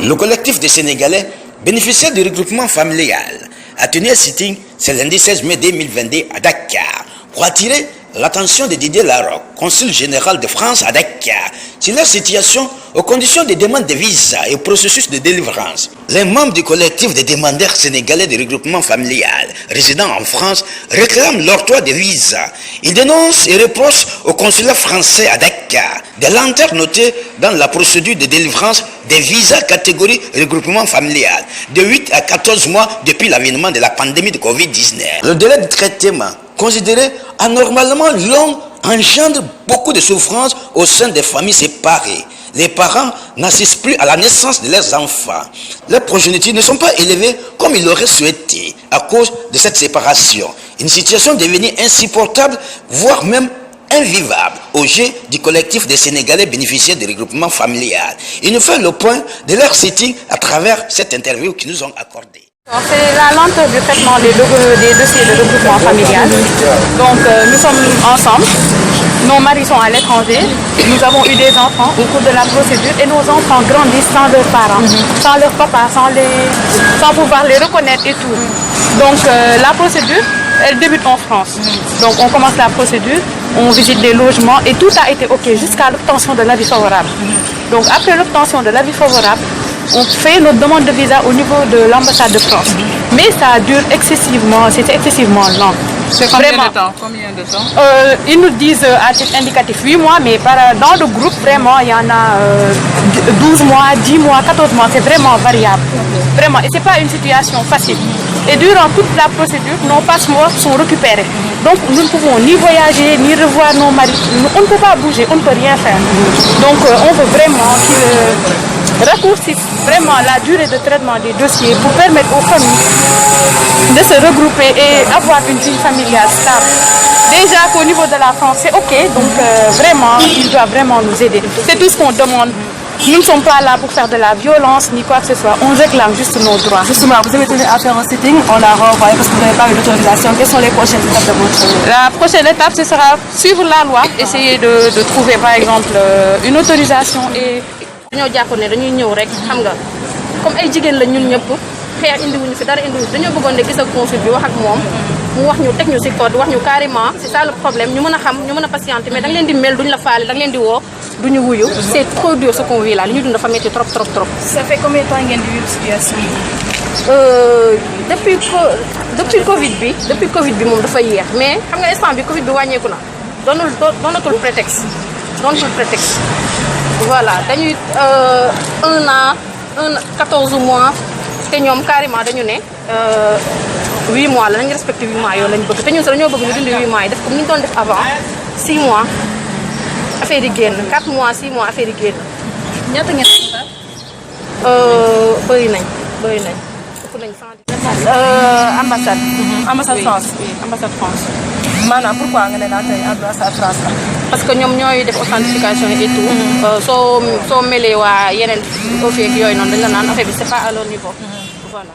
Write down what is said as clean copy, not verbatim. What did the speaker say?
Le collectif des Sénégalais bénéficiaires du regroupement familial a tenu un sitting ce lundi 16 mai 2022 à Dakar pour attirer l'attention de Didier Larocque, consul général de France à Dakar, sur leur situation aux conditions de demande de visa et au processus de délivrance. Les membres du collectif des demandeurs sénégalais de regroupement familial résidant en France réclament l'octroi de visa. Ils dénoncent et reprochent au consulat français à Dakar des lenteurs notées dans la procédure de délivrance des visas catégorie regroupement familial de 8 à 14 mois depuis l'avènement de la pandémie de Covid-19. Le délai de traitement considéré anormalement long engendre beaucoup de souffrances au sein des familles séparées. Les parents n'assistent plus à la naissance de leurs enfants. Leurs progénitures ne sont pas élevées comme ils l'auraient souhaité à cause de cette séparation. Une situation devenue insupportable, voire même invivable au jeu du collectif des Sénégalais bénéficiaires du regroupement familial. Ils nous font le point de leur sitting à travers cette interview qu'ils nous ont accordée. C'est la lenteur du traitement des dossiers de regroupement familial. Donc nous sommes ensemble, nos maris sont à l'étranger, nous avons eu des enfants au cours de la procédure et nos enfants grandissent sans leurs parents, sans leur papa, sans pouvoir les reconnaître et tout. Donc la procédure, elle débute en France. Donc on commence la procédure, on visite des logements et tout a été OK jusqu'à l'obtention de l'avis favorable. Donc après l'obtention de l'avis favorable, on fait notre demande de visa au niveau de l'ambassade de France. Mais ça dure excessivement, c'est excessivement lent. C'est combien de temps? Ils nous disent à titre indicatif 8 mois, mais dans le groupe, vraiment, il y en a 12 mois, 10 mois, 14 mois, c'est vraiment variable. Vraiment, et ce n'est pas une situation facile. Et durant toute la procédure, nos passeports sont récupérés. Donc nous ne pouvons ni voyager, ni revoir nos maris. On ne peut pas bouger, on ne peut rien faire. Donc on veut vraiment qu'ils raccourcissent vraiment la durée de traitement des dossiers pour permettre aux familles de se regrouper et avoir une vie familiale stable. Déjà qu'au niveau de la France, c'est OK, donc vraiment, ils doivent vraiment nous aider. C'est tout ce qu'on demande. Nous ne sommes pas là pour faire de la violence ni quoi que ce soit. On réclame juste nos droits. Justement, vous avez tenu à faire un sitting, on a renvoyé parce que vous n'avez pas eu d'autorisation. Quelles sont les prochaines étapes de votre... La prochaine étape, ce sera suivre la loi, essayer de trouver par exemple une autorisation et... dañoo jàpp ne dañuy ñëw rek xam nga comme ay jigéen la ñun ñëpp xeex indiwuñu fi dara indiwuñu dañoo bëggoon de gis ak consul bi wax ak moom mu wax ñu teg ñu ci code wax ñu carrément c'est ça le problème ñu mën a xam ñu mën a patienter mais da nga leen di mel duñ la faale da nga leen di woo duñu wuyu c'est trop dur ce qu'on vit là li ñu dund dafa metti trop. Ça fait combien de temps ngeen di vivre situation depuis Covid bi moom dafa yéex mais xam nga instant bi Covid bi wàññeeku na doonatul prétexte voilà dañuy 1 an 14 mois te ñoom carrément dañu ne 8 mois la nañu respecté 8 mois yow lañu bëgg te ñun sax dañoo bëgg ñu dindi 8 mois yi def comme ni ñu doon def avant 6 mois affaire yi génn 4 mois 6 mois affaire yi génn. ñaata ngeen fa? bëri nañ ëpp nañ 110. ambassade France. Oui, ambassade France. Maanaam pourquoi nga ne laa tey ambassade France la? parce que ñoom ñooy def authentification et tout. soo mêlee waa yeneen office yooyu noonu dañ la naan affaire bi c'est pas à leur niveau. Voilà.